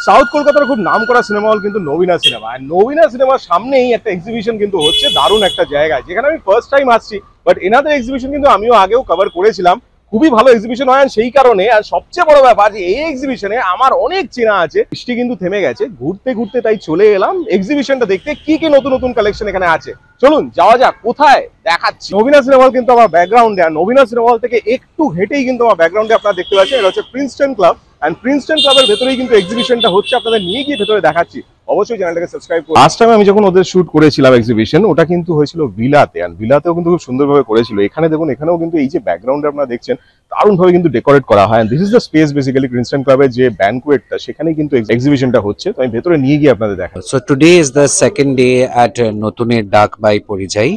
South কলকাতার খুব নামকরা সিনেমা হল কিন্তু নবীনা সিনেমা, আর নবীনা সিনেমার সামনেই একটা এক্সিবিশন কিন্তু হচ্ছে দারুণ একটা জায়গায়, যেখানে আমি ফার্স্ট টাইম আসছি। বাট এনাদের এক্সিবিশন কিন্তু আমিও আগেও কভার করেছিলাম, খুবই ভালো এক্সিবিশন হয় সেই কারণে। আর সবচেয়ে বড় ব্যাপার যে এই এক্সিবিশনে আমার অনেক চেনা আছে। বৃষ্টি কিন্তু থেমে গেছে, ঘুরতে ঘুরতে তাই চলে এলাম এক্সিবিশনটা দেখতে কি কি নতুন নতুন কালেকশন এখানে আছে। চলুন যাওয়া যাক, কোথায় দেখাচ্ছি। নবীনা সিনেমা হল কিন্তু আমার ব্যাকগ্রাউন্ডে, আর নবীনা সিনেমা হল থেকে একটু হেঁটেই কিন্তু আমার ব্যাকগ্রাউন্ডে আপনারা দেখতে পাচ্ছেন এটা হচ্ছে প্রিন্সটন ক্লাব। এন্ড প্রিন্সটন ক্লাবের ভেতরেই কিন্তু এক্সিবিশনটা হচ্ছে, আপনাদের নিয়ে গিয়ে ভেতরে দেখাচ্ছি। অবশ্যই চ্যানেলটাকে সাবস্ক্রাইব করুন। লাস্ট টাইম আমি যখন ওদের শুট করেছিলাম এক্সিবিশন, ওটা কিন্তু হয়েছিল ভিলাতে, আর ভিলাতেও কিন্তু খুব সুন্দরভাবে করেছিল। এখানে দেখুন, এখানেও কিন্তু এই যে ব্যাকগ্রাউন্ডে আপনারা দেখছেন দারুণভাবে কিন্তু ডেকোরেট করা হয়। This is the space basically Princeton ক্লাবের যে ব্যানকুয়েটটা, সেখানেই কিন্তু এক্সিবিশনটা হচ্ছে। তো আমি ভেতরে নিয়ে গিয়ে আপনাদের দেখাবো। So today is the second day at Notuner Dak by Porijai,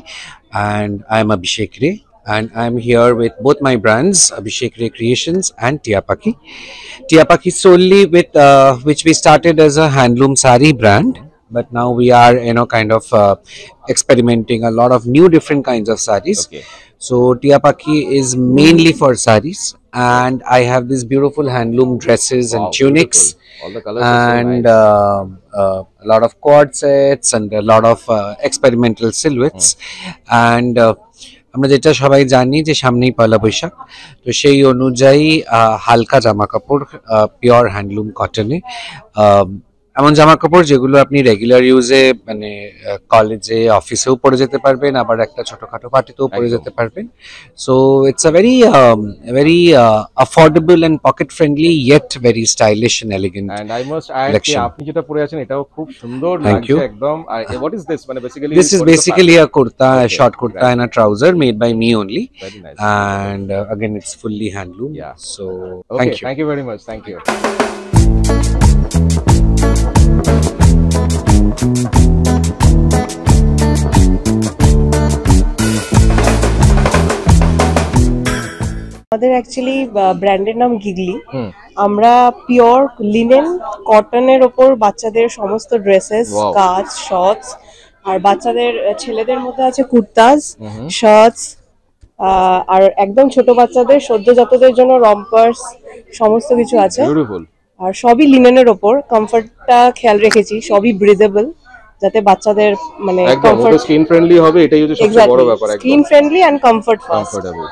and I am Abhishek Ray, and I am here with both my brands, Abhishek Ray Creations and Tiapaki. Tiapaki solely with which we started as a handloom sari brand, but now we are kind of experimenting a lot of new different kinds of saris. Okay. So Tiapaki is mainly for saris, and I have these beautiful handloom dresses and tunics. Beautiful. All the colors And are so nice. a lot of cord sets and a lot of experimental silhouettes. And আমরা যেটা সবাই জানি যে সামনেই পয়লা বৈশাখ, তো সেই অনুযায়ী হালকা জামা কাপড় পিওর হ্যান্ডলুম কটনে, এমন জামা কাপড় যেগুলো আপনি রেগুলার ইউজে মানে কলেজে অফিসেও পরে যেতে পারবেন, আবার একটা ছোটখাটো পার্টিতেও পরে যেতে পারবেন। So it's a very affordable and pocket friendly yet very stylish and elegant. And I must add যে আপনি যেটা পরে আছেন এটাও খুব সুন্দর লাগছে একদম। আর what is this? মানে basically this is basically a kurta, a short kurta and a trouser made by me only. Very nice. And again it's fully handloom. Yeah. So okay, thank you very much. Thank you. আমাদের actually ব্র্যান্ডের নাম গিগলি। আমরা pure linen কটনের ওপর বাচ্চাদের সমস্ত dresses, skirts, shorts, আর বাচ্চাদের ছেলেদের মধ্যে আছে কুর্তাস, শার্টস, আর একদম ছোট বাচ্চাদের সদ্যজাতদের জন্য রম্পার্স, সমস্ত কিছু আছে। আর সবই লিনেনের ওপর, কমফর্টটা খেয়াল রেখেছি, সবই ব্রিদেবল, যাতে বাচ্চাদের মানে কমফর্ট, স্কিন ফ্রেন্ডলি হবে, এটাই হচ্ছে সবচেয়ে বড় ব্যাপার। Skin friendly and comfortable.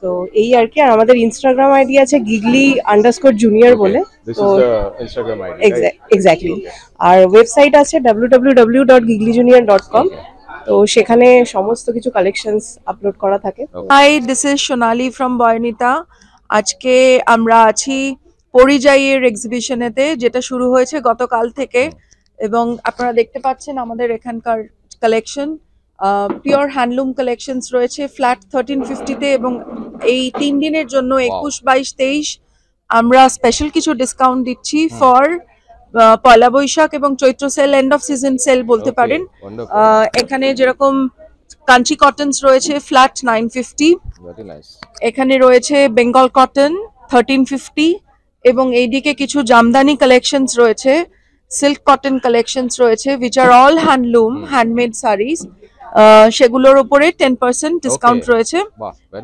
তো এই আর কি। আর আমাদের ইনস্টাগ্রাম আইডি আছে gigli_junior বলে। তো ইনস্টাগ্রাম আইডি এক্স্যাক্টলি। আর ওয়েবসাইট আছে www.giglijunior.com। তো সেখানে সমস্ত কিছু কালেকশনস আপলোড করা থাকে। Hi, this is Sonali from Boynita. আজকে আমরা আছি পরিযায়ীর এক্সিবিশনেতে, যেটা শুরু হয়েছে গতকাল থেকে, এবং আপনারা দেখতে পাচ্ছেন আমাদের এখানকার কালেকশন পিওর হ্যান্ডলুম কালেকশনস রয়েছে ফ্ল্যাট 1350-তে, এবং এই 3 দিনের জন্য 21, 22, 23 আমরা স্পেশাল কিছু ডিসকাউন্ট দিচ্ছি ফর পয়লা বৈশাখ এবং Chaitra sale, end of season sale বলতে পারেন। এখানে যেরকম কাঞ্চি কটনস রয়েছে ফ্ল্যাট 950, এখানে রয়েছে বেঙ্গল কটন 1350, এবং এইদিকে কিছু জামদানি কালেকশনস রয়েছে, সিল্ক কটন কালেকশনস রয়েছে, which are all handloom handmade sarees, সেগুলোর উপরে 10% ডিসকাউন্ট রয়েছে।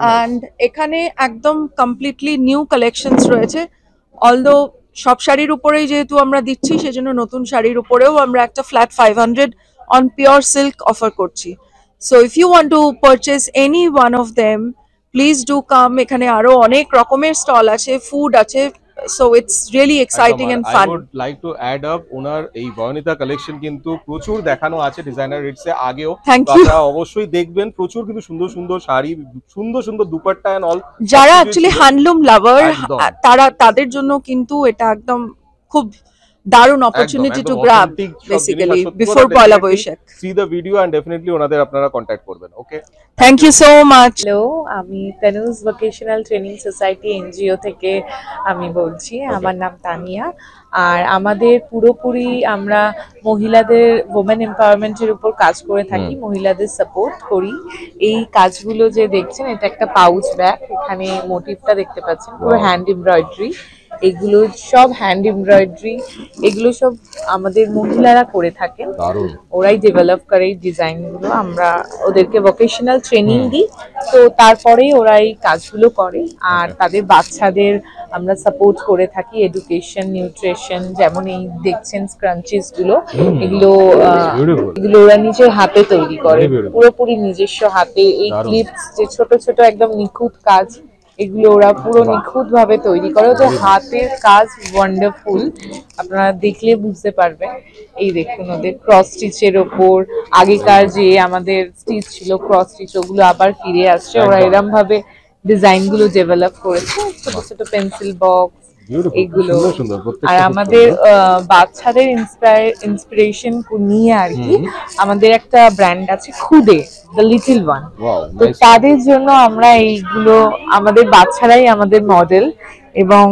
অ্যান্ড এখানে একদম কমপ্লিটলি নিউ কালেকশনস রয়েছে। অলদো সব শাড়ির উপরেই যেহেতু আমরা দিচ্ছি, সেজন্য নতুন শাড়ির উপরেও আমরা একটা flat 500 on pure silk offer করছি। So if you want to purchase any one of them, please do come. এখানে আরো অনেক রকমের স্টল আছে, ফুড আছে। So it's really exciting and fun. I would like to add up ওনার এই বয়নিতা collection কিন্তু প্রচুর দেখানো আছে ডিজাইনার রেটসে আগেও। আপনারা অবশ্যই দেখবেন, প্রচুর কিন্তু সুন্দর সুন্দর শাড়ি, সুন্দর সুন্দর দুপাট্টা এন্ড অল। যারা অ্যাকচুয়ালি হ্যান্ডলুম লাভার, তাদের জন্য কিন্তু এটা একদম খুব দারুণ opportunity to grab basically before Poila Baishakh. See the video and definitely ওনাদের আপনারা কন্টাক্ট করবেন। Okay, thank you so much. Hello, আমি Tanuj vocational training society NGO থেকে আমি বলছি। আমার নাম তানিয়া। আর আমাদের পুরোপুরি আমরা মহিলাদের ওমেন এম্পাওয়ারমেন্টের উপর কাজ করে থাকি, মহিলাদের সাপোর্ট করি। এই কাজগুলো যে দেখছেন, এটা একটা পাউচ ব্যাগ, এখানে মোটিভটা দেখতে পাচ্ছেন পুরো হ্যান্ড এমব্রয়ডারি। এগুলো সব হ্যান্ড এমব্রয়ডারি, এগুলো সব আমাদের মহিলারা করে থাকেন। দারুণ। ওরাই ডেভেলপ করে এই ডিজাইনগুলো, আমরা ওদেরকে ভোকেশনাল ট্রেনিং দিই, তো তারপরেই ওরা এই কাজগুলো করে। আর তাদের বাচ্চাদের আমরা সাপোর্ট করে থাকি এডুকেশন, নিউট্রিশন, যেমন এই দেখছেন স্ক্রাঞ্চিস গুলো, এগুলো Beautiful. এগুলো ওরা নিজের হাতে তৈরি করে, Very beautiful. পুরোপুরি নিজস্ব হাতে। এই দারুণ। ক্লিপস যে ছোট ছোট একদম নিখুঁত কাজ, এগুলো ওরা পুরো নিখুঁত ভাবে তৈরি করে। ওদের হাতের কাজ ওয়ান্ডারফুল, আপনারা দেখলে বুঝতে পারবেন। এই দেখুন ওদের ক্রস স্টিচের ওপর, আগেকার যে আমাদের স্টিচ ছিল ক্রস স্টিচ, ওগুলো আবার ফিরে আসছে। ওরা একদম। এরম ভাবে ডিজাইন গুলো ডেভেলপ করেছে, ছোট ছোট পেন্সিল বক্স Beautiful. এগুলো। সুন্দর সুন্দর, প্রত্যেকটা আর খুব আমাদের সুন্দর। বাচ্চাদের ইন্সপিরেশন নিয়ে আর কি আমাদের একটা ব্র্যান্ড আছে খুদে, দ্য লিটল ওয়ান। Wow, তো nice. তাদের জন্য আমরা এইগুলো, আমাদের বাচ্চারাই আমাদের মডেল, এবং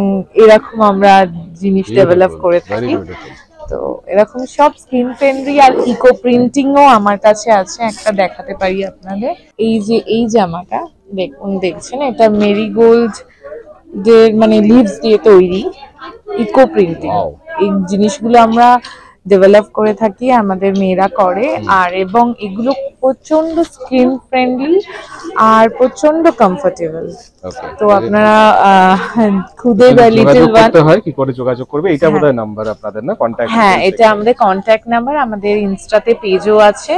এরকম আমরা জিনিস ডেভেলপ Beautiful, করে very থাকি। beautiful. তো এরকম সব স্ক্রিন ফ্রেন্ডলি আর ইকো প্রিন্টিংও আমার কাছে আছে, একটা দেখাতে পারি আপনাদের। এই যে এই জামাটা দেখছেন, এটা মেরিগোল্ড মানে লিভস দিয়ে তৈরি, ইকো প্রিন্টিং। Wow. এই জিনিসগুলো আমরা ডেভেলপ করে থাকি, আমাদের মেয়েরা করে। আর এবং এগুলো প্রচন্ড স্কিন ফ্রেন্ডলি আর প্রচন্ড কমফোর্টেবল। Okay. তো আপনারা খুদে দ্য লিটল যোগাযোগ ওয়ান, করতে হয় কি করে যোগাযোগ করবে? এটা বোধহয় নাম্বার আপনাদের, না কন্ট্যাক্ট? হ্যাঁ এটা আমাদের কন্ট্যাক্ট নাম্বার, আমাদের ইনস্টাতে পেজও আছে,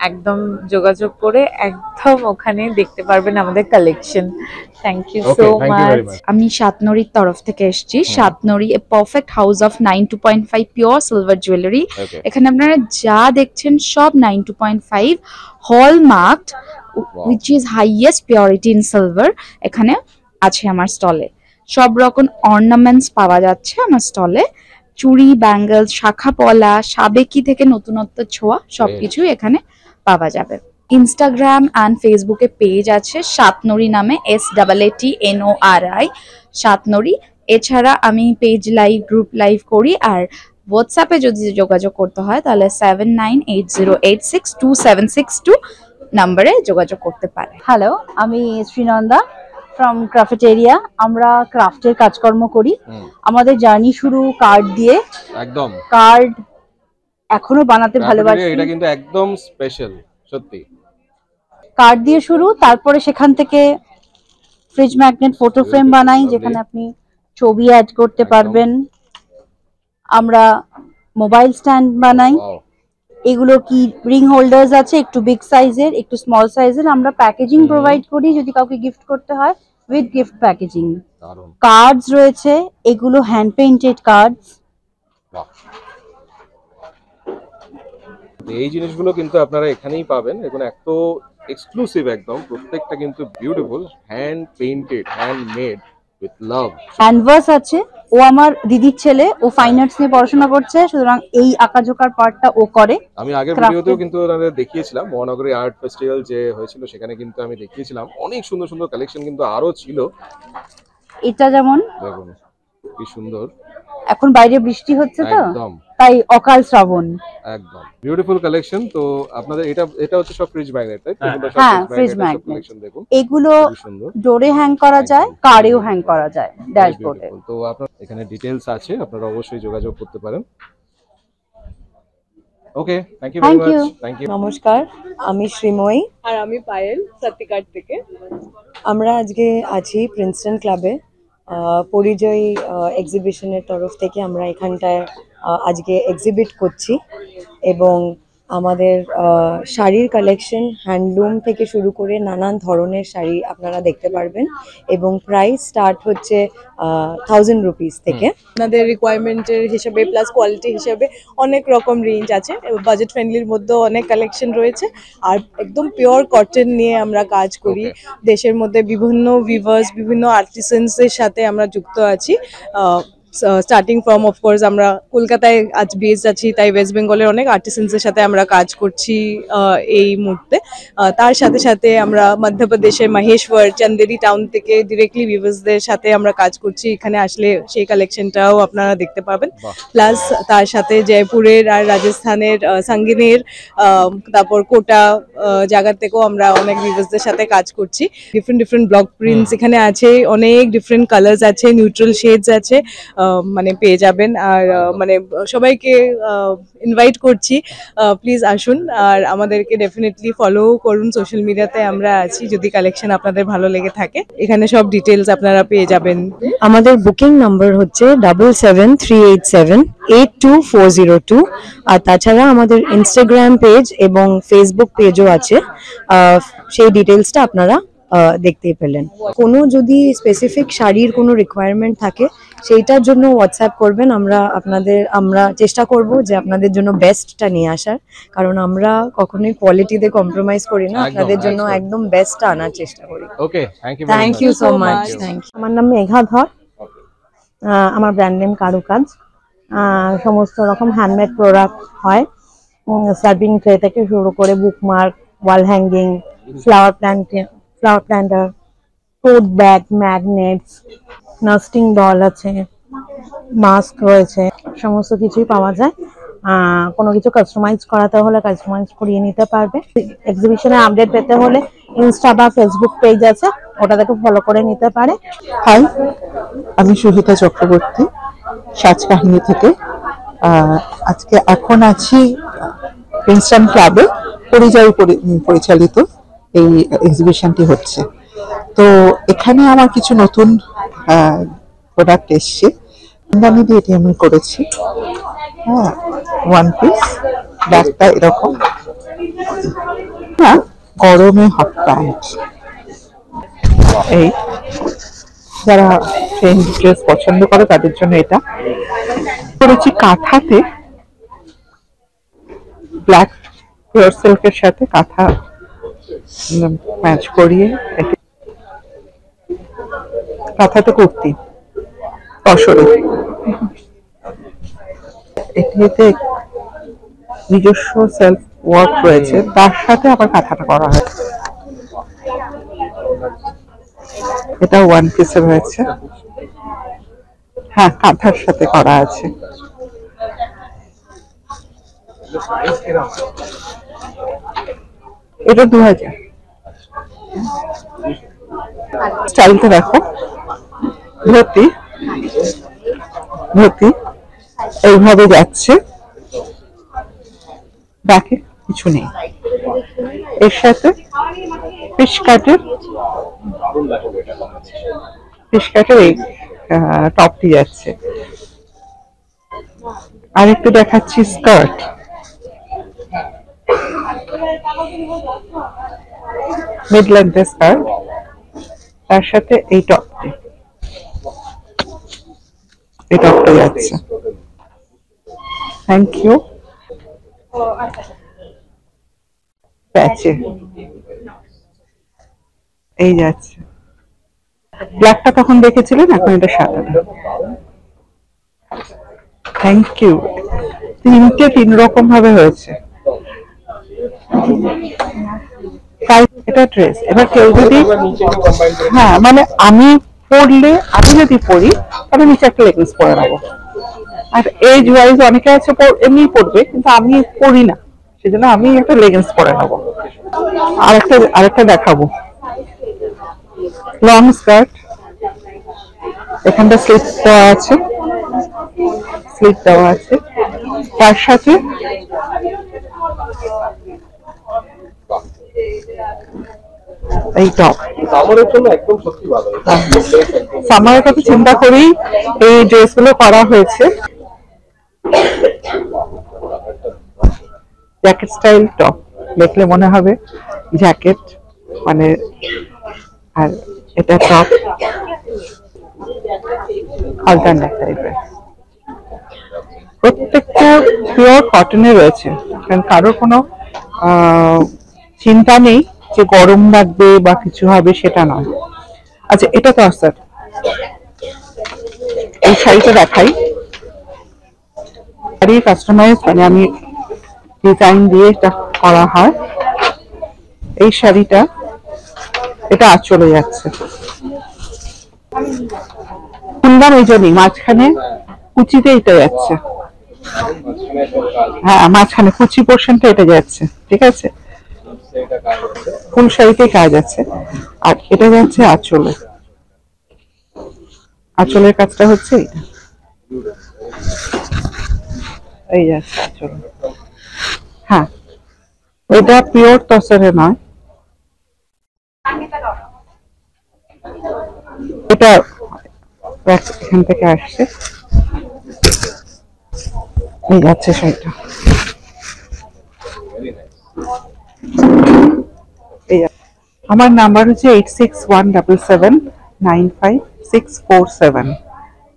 একদম যোগাযোগ করে একদম ওখানে দেখতে পারবেন আমাদের collection. Thank you so Okay, thank you very much. much. আমি সাতনড়ির তরফ থেকে এসেছি। Satnari a perfect house of 92.5 pure silver jewellery. Okay. এখানে আপনারা যা দেখছেন সব 92.5 hallmarked, which is highest purity in silver. এখানে আছে আমার স্টলে, সব রকম অর্নামেন্টস পাওয়া যাচ্ছে আমার স্টলে। চুড়ি, ব্যাঙ্গলস, শাখা পলা, সাবেকি থেকে নতুনত্ব ছোঁয়া সবকিছু এখানে পাওয়া যাবে। ইনস্টাগ্রাম অ্যান্ড ফেসবুকে পেজ আছে সাতনড়ি নামে, SAATNORI সাতনড়ি। এছাড়া আমি পেজ লাইভ, গ্রুপ লাইভ করি। আর হোয়াটসঅ্যাপে যদি যোগাযোগ করতে হয় তাহলে 7980862762 নাম্বারে যোগাযোগ করতে পারে। হ্যালো, আমি শ্রীনন্দা ফ্রম ক্রাফটেরিয়া। আমরা ক্রাফটের কাজকর্ম করি। আমাদের জার্নি শুরু কার্ড দিয়ে। একদম কার্ড এখনো বানাতে ভালোবাসি। এটা কিন্তু একদম স্পেশাল, সত্যি। কার্ড দিয়ে শুরু, তারপরে সেখান থেকে ফ্রিজ ম্যাগনেট, ফটো ফ্রেম বানাই, যেখানে আপনি ছবি অ্যাড করতে পারবেন। আমরা মোবাইল স্ট্যান্ড বানাই। Wow. এগুলো কি রিং হোল্ডার্স আছে, একটু বিগ সাইজের, একটু স্মল সাইজের। আমরা প্যাকেজিং প্রোভাইড করি যদি কাউকে গিফট করতে হয়, উইথ গিফট প্যাকেজিং। দারুণ। কার্ডস রয়েছে, এগুলো হ্যান্ড পেইন্টেড কার্ডস। বাহ। এই জিনিসগুলো কিন্তু আপনারা এখানেই পাবেন, এগুলো এত এক্সক্লুসিভ একদম, প্রত্যেকটা কিন্তু beautiful, hand painted, hand made with love. Canvas আছে, ও আমার দিদির ছেলে, ও ফাইন আর্টস নিয়ে পড়াশোনা করছে, সুতরাং এই আঁকাঝোকার পার্টটা ও করে। আমি আগের Crafted. ভিডিওতেও কিন্তু ওনাদের দেখিয়েছিলাম, মহানগরী আর্ট ফেস্টিভ্যাল যে হয়েছিল সেখানে কিন্তু আমি দেখিয়েছিলাম, অনেক সুন্দর সুন্দর কালেকশন কিন্তু আরো ছিল। এটা যেমন দেখুন কি সুন্দর, এখন বাইরে বৃষ্টি হচ্ছে তো, একদম তাই অকাল শ্রাবণ। একদম বিউটিফুল কালেকশন। তো আপনাদের এটা হচ্ছে সব ফ্রিজ ম্যাগনেট, তাই তো? এগুলো সব হ্যাঁ, fridge fridge magnet এর সব magnet। collection দেখুন, এগুলো খুবই সুন্দর, ডোরে হ্যাং করা যায়, একদম। কারেও হ্যাং করা যায়, ড্যাশবোর্ডে। Beautiful। তো আপনার এখানে ডিটেইলস আছে, আপনারা অবশ্যই যোগাযোগ করতে পারেন। Okay, thank you very Thank you. Much, thank you. নমস্কার, আমি শ্রীময়ী আর আমি পায়েল, সত্যিকার থেকে। আমরা আজকে আছি প্রিন্সটন ক্লাবে, পরিচয় এক্সিবিশনের তরফ থেকে আমরা এখানটায় আজকে এক্সিবিট করছি। এবং আমাদের শাড়ির কালেকশন হ্যান্ডলুম থেকে শুরু করে নানান ধরনের শাড়ি আপনারা দেখতে পারবেন। এবং প্রাইস স্টার্ট হচ্ছে 1000 রুপিস থেকে। আপনাদের রিকোয়ারমেন্টের হিসাবে প্লাস কোয়ালিটি হিসাবে অনেক রকম রেঞ্জ আছে, বাজেট ফ্রেন্ডলির মধ্যেও অনেক কালেকশন রয়েছে। আর একদম পিওর কটন নিয়ে আমরা কাজ করি। দেশের মধ্যে বিভিন্ন ভিভার্স, বিভিন্ন আর্টিসানসের সাথে আমরা যুক্ত আছি। স্টার্টিং ফ্রম অফকোর্স আমরা কলকাতায় আজ বেস আছি, তাই ওয়েস্ট বেঙ্গলের অনেক আর্টিসেন্সের সাথে আমরা কাজ করছি এই মুহূর্তে। তার সাথে সাথে আমরা মধ্যপ্রদেশের মহেশ্বর চন্দেরি টাউন থেকে ডিরেক্টলি ভিউয়ার্সদের সাথে আমরা কাজ করছি। এখানে আসলে সেই কালেকশনটাও আপনারা দেখতে পাবেন। প্লাস তার সাথে জয়পুরের আর রাজস্থানের সঙ্গিনের, তারপর কোটা জায়গা থেকেও আমরা অনেক ভিউয়ার্সদের সাথে কাজ করছি। ডিফারেন্ট ব্লক প্রিন্টস এখানে আছে, অনেক ডিফারেন্ট কালার্স আছে, নিউট্রাল শেডস আছে, মানে পেয়ে যাবেন। আর মানে সবাইকে ইনভাইট করছি, প্লিজ আসুন আর আমাদেরকে ডেফিনেটলি ফলো করুন। সোশ্যাল মিডিয়াতে আমরা আছি, যদি কালেকশন আপনাদের ভালো লেগে থাকে এখানে সব ডিটেলস আপনারা পেয়ে যাবেন। আমাদের বুকিং নাম্বার হচ্ছে 7738782402। আর তাছাড়া আমাদের ইনস্টাগ্রাম পেজ এবং ফেসবুক পেজও আছে, সেই ডিটেলসটা আপনারা দেখতেই পেলেন। কোনো যদি স্পেসিফিক শাড়ির কোনো রিকোয়ারমেন্ট থাকে সেইটার জন্য হোয়াটসঅ্যাপ করবেন, আমরা চেষ্টা করব যে আপনাদের জন্য বেস্টটা নিয়ে আসার, কারণ আমরা কখনোই কোয়ালিটিতে কম্প্রোমাইজ করি না, আপনাদের জন্য একদম বেস্টটা আনার চেষ্টা করি। ওকে, thank you so much. Thank you. আমার নাম মেঘা ধর, আমার ব্র্যান্ড নেম কারুকাজ। সমস্ত রকম হ্যান্ডমেড প্রোডাক্ট হয়, সার্ভিং ট্রে থেকে শুরু করে bookmark, wall hanging, flower planter, tote bag, magnets, nesting doll আছে, মাস্ক রয়েছে, সমস্ত কিছুই পাওয়া যায়। কোনো কিছু কাস্টমাইজ করাতে হলে কাস্টমাইজ করিয়ে নিতে পারবে। এক্সিবিশনের আপডেট পেতে হলে ইনস্টা বা ফেসবুক পেজ আছে, ওটা থেকে ফলো করে নিতে পারে। হাই, আমি সুহিতা চক্রবর্তী, সাজ কাহিনী থেকে। আজকে এখন আছি প্রিন্সটন ক্লাবে, পরিযায়ী পরিচালিত এই এক্সিবিশনটি হচ্ছে। তো এখানে আমার কিছু নতুন প্রোডাক্ট এসছে, আমদানি দিয়ে এটি আমি করেছি। হ্যাঁ, ওয়ান পিস, ব্যাগটা এরকম, হ্যাঁ, গরমে হট প্যান্ট। এই যারা ট্রেন্ড ড্রেস পছন্দ করে তাদের জন্য এটা করেছি। কাঁথাতে ব্ল্যাক পিওর সিল্কের সাথে কাঁথা ম্যাচ করিয়ে, কাঁথাতে কুর্তি তসরে, এটিতে নিজস্ব সেলফ ওয়ার্ক রয়েছে, তার সাথে আবার কাঁথাটা করা হয়। এটা ওয়ান পিসে রয়েছে, হ্যাঁ, কাঁথার সাথে করা আছে। এটা 2000। স্টাইলটা দেখো, ধুতি এইভাবে যাচ্ছে, ব্যাকে কিছু নেই। এর সাথে ফিশ কাটের এই টপটি যাচ্ছে। আর একটু দেখাচ্ছি স্কার্ট, মিড লেন্থের স্কার্ট, তার সাথে এই টপটি যাচ্ছে। Thank you. প্যাচে এই যাচ্ছে, ব্ল্যাকটা তখন দেখেছিলেন, এখন এটা সাদাটা। Thank you. তিন রকম ভাবে হয়েছে। এটা ড্রেস, এবার কেউ যদি, হ্যাঁ, মানে আমি যদি পরি তাহলে নিচে একটা লেগিংস পরে নেবো। আর এজ ওয়াইজ অনেকে আছে এমনি পরবে, কিন্তু আমি পরি না, সেজন্য আমি একটা লেগিংস পরে নেবো। আরেকটা দেখাবো, লং স্কার্ট, এখানটা স্লিপ দেওয়া আছে, তার সাথে এই টপ। সামারের কথা চিন্তা করেই এই ড্রেসগুলো করা হয়েছে। জ্যাকেট স্টাইল টপ, দেখলে মনে হবে জ্যাকেট, মানে, আর এটা টপ অল্টারনেট টাইপের। প্রত্যেকটা পিওর কটনে রয়েছে, কারণ কারোর কোনো চিন্তা নেই যে গরম লাগবে বা কিছু হবে, সেটা নয়। আচ্ছা, এটা তো স্যার এই শাড়িটা দেখাই, শাড়ি কাস্টমাইজ, মানে আমি ডিজাইন দিয়ে এটা করা হয়। এই শাড়িটা এটা চলে যাচ্ছে ফুলদাম, এই জন্যই মাঝখানে কুচিতে এটা যাচ্ছে, হ্যাঁ মাঝখানে কুচি পোর্শনটা এটা যাচ্ছে, ঠিক আছে, ফুল শাড়িতে কাজ আছে। আর এটা যাচ্ছে আঁচলে, আঁচলের কাজটা হচ্ছে এটা, এই যাচ্ছে আঁচল। হ্যাঁ, এটা পিওর তসরে নয়, এটা এখান থেকে আসছে, এই যাচ্ছে শাড়িটা। আমার নাম্বার হচ্ছে 8617795647।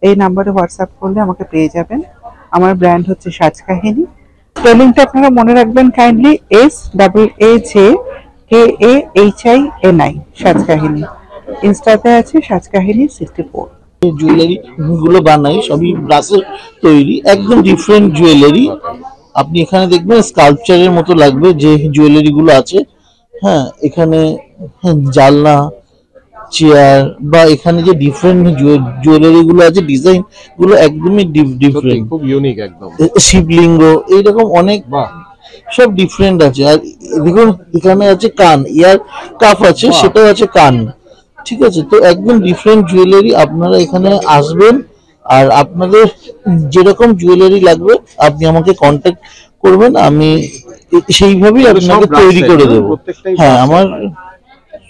এই নাম্বারে হোয়াটসঅ্যাপ করলে আমাকে পেয়ে যাবেন। আমার ব্র্যান্ড হচ্ছে সাজ কাহিনী। স্পেলিংটা আপনারা মনে রাখবেন কাইন্ডলি, SAAJKAHINI, সাজ কাহিনী। ইনস্টাতে আছে সাজ কাহিনী 64। জুয়েলারি গুলো বানাই সবই ব্রাসের তৈরি, একদম ডিফারেন্ট জুয়েলারি। আপনি এখানে দেখবেন স্কাল্পচারের মতো লাগবে যে জুয়েলারি গুলো আছে। হ্যাঁ, এখানে জানলা, চেয়ার বা এখানে যে ডিফারেন্ট জুয়েলারি গুলো আছে, ডিজাইন গুলো একদমই ডিফারেন্ট, খুব ইউনিক একদম। শিবলিঙ্গ এইরকম অনেক সব ডিফারেন্ট আছে। আর দেখুন এখানে আছে কান, ইয়ার কাফ আছে, সেটাও আছে কান, ঠিক আছে। তো একদম ডিফারেন্ট জুয়েলারি, আপনারা এখানে আসবেন আর আপনাদের যেরকম জুয়েলারি লাগবে আপনি আমাকে কন্ট্যাক্ট করবেন, আমি সেইভাবেই আপনাকে তৈরি করে দেবো। হ্যাঁ, আমার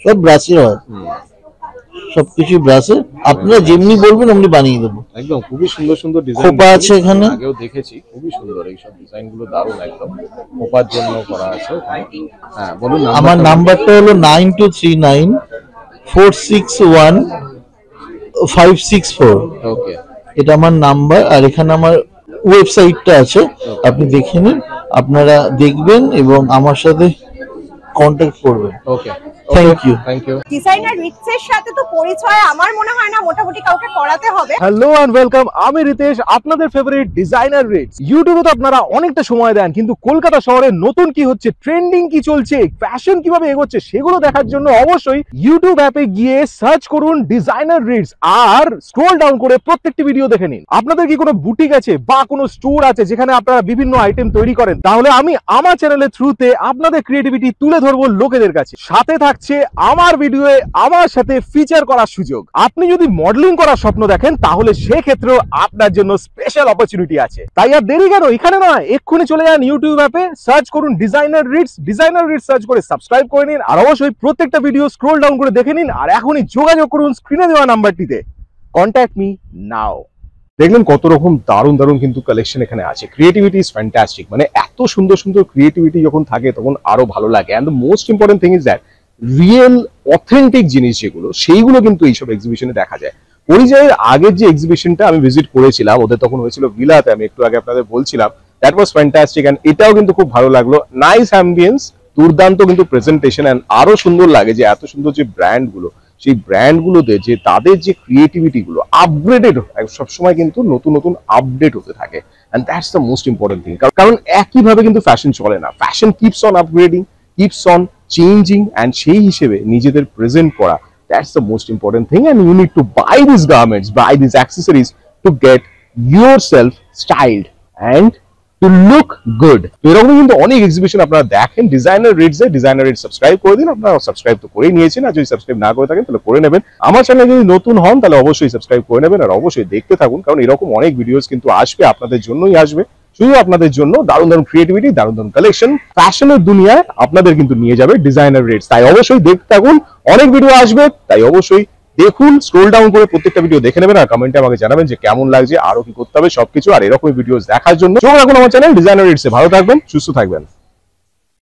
সব ব্রাশে হয়, সবকিছু ব্রাশে, আপনারা যেমনি বলবেন অমনি বানিয়ে দেবো। একদম খুবই সুন্দর সুন্দর ডিজাইন খোপা আছে এখানে, আগেও দেখেছি, খুবই সুন্দর এই সব ডিজাইন গুলো, দারুণ একদম। খোপার জন্য করা আছে। হ্যাঁ বলুন। আমার নাম্বারটা হলো 9239461564। ওকে, এটা আমার নাম্বার। আর এখানে আমার ওয়েবসাইটটা আছে, আপনি দেখে নিন, আপনারা দেখবেন এবং আমার সাথে কন্ট্যাক্ট করবেন। Okay, thank you. Thank you. Designer রিটসের সাথে তো পরিচয় আমার মনে হয় না মোটামুটি কাউকে করাতে হবে। হ্যালো এন্ড ওয়েলকাম, আমি রিতেশ, আপনাদের ফেভারিট ডিজাইনার রিটস। ইউটিউবে তো আপনারা অনেকটা সময় দেন, কিন্তু কলকাতা শহরে নতুন কি হচ্ছে, ট্রেন্ডিং কি চলছে, ফ্যাশন কিভাবে এগোচ্ছে, সেগুলো দেখার জন্য অবশ্যই ইউটিউব অ্যাপে গিয়ে সার্চ করুন ডিজাইনার রিটস আর স্ক্রল ডাউন করে প্রত্যেকটি ভিডিও দেখে নিন। আপনাদের কি কোনো বুটিক আছে বা কোনো স্টোর আছে যেখানে আপনারা বিভিন্ন আইটেম তৈরি করেন, তাহলে আমি আমার চ্যানেলের থ্রুতে আপনাদের ক্রিয়েটিভিটি তুলে ধরবো লোকেদের কাছে। সাথে থাকছে আমার ভিডিওয়ে আমার সাথে ফিচার করার সুযোগ। আপনি যদি মডেলিং করার স্বপ্ন দেখেন, তাহলে সেক্ষেত্রেও আপনার জন্য স্পেশাল অপরচুনিটি আছে। তাই আর দেরি কেন, এখানে নয়, এক্ষুনি চলে যান ইউটিউব অ্যাপে, সার্চ করুন designer Ritz. Designer Ritz search করে সাবস্ক্রাইব করে নিন আর অবশ্যই প্রত্যেকটা ভিডিও স্ক্রল ডাউন করে দেখে নিন। আর এখনই যোগাযোগ করুন স্ক্রিনে দেওয়া নাম্বারটিতে। Contact me now. দেখলেন কত রকম দারুণ দারুণ কিন্তু কালেকশন এখানে আছে। Creativity is fantastic. মানে এত সুন্দর সুন্দর ক্রিয়েটিভিটি যখন থাকে তখন আরো ভালো লাগে। And the most important thing is that real authentic জিনিস যেগুলো, সেইগুলো কিন্তু এইসব এক্সিবিশনে দেখা যায়। পরিচয়ের আগের যে এক্সিবিশনটা আমি ভিজিট করেছিলাম, ওদের তখন হয়েছিল ভিলাতে, আমি একটু আগে আপনাদের বলছিলাম, দ্যাট ওয়াজ ফ্যান্টাস্টিক। এন্ড এটাও কিন্তু খুব ভালো লাগলো। নাইস অ্যাম্বিয়েন্স, দুর্দান্ত কিন্তু প্রেজেন্টেশন। এন্ড আরো সুন্দর লাগে যে এত সুন্দর যে ব্র্যান্ড গুলো, সেই ব্র্যান্ড গুলোতে যে তাদের যে ক্রিয়েটিভিটি গুলো আপগ্রেডেড, সবসময় কিন্তু নতুন নতুন আপডেট হতে থাকে। And that's the most important thing. কারণ একইভাবে কিন্তু ফ্যাশন চলে না, fashion keeps on upgrading, keeps on changing, and সেই হিসেবে নিজেদের প্রেজেন্ট করা, that's the most important thing. And you need to buy these garments, buy these accessories to get yourself styled and to look good. এরকম কিন্তু অনেক exhibition আপনারা দেখেন designer রিটসে। Designer Ritz subscribe করে দিন, আপনারা সাবস্ক্রাইব তো করেই নিয়েছেন, আর যদি সাবস্ক্রাইব না করে থাকেন তাহলে করে নেবেন। আমার চ্যানেলে যদি নতুন হন তাহলে অবশ্যই সাবস্ক্রাইব করে নেবেন আর অবশ্যই দেখতে থাকুন, কারণ এরকম অনেক ভিডিওস কিন্তু আসবে, আপনাদের জন্যই আসবে, শুধু আপনাদের জন্য। দারুণ দারুণ ক্রিয়েটিভিটি, দারুণ দারুণ কালেকশন, ফ্যাশনের দুনিয়ায় আপনাদের কিন্তু নিয়ে যাবে ডিজাইনার রিটস। তাই অবশ্যই দেখতে থাকুন, অনেক ভিডিও আসবে, তাই অবশ্যই দেখুন, স্ক্রল ডাউন করে প্রত্যেকটা ভিডিও দেখে নেবেন আর কমেন্টে আমাকে জানাবেন যে কেমন লাগছে, আরো কি করতে হবে সবকিছু। আর এরকম ভিডিও দেখার জন্য চোখ রাখুন আমার চ্যানেল ডিজাইনার রিটসে। ভালো থাকবেন, সুস্থ থাকবেন।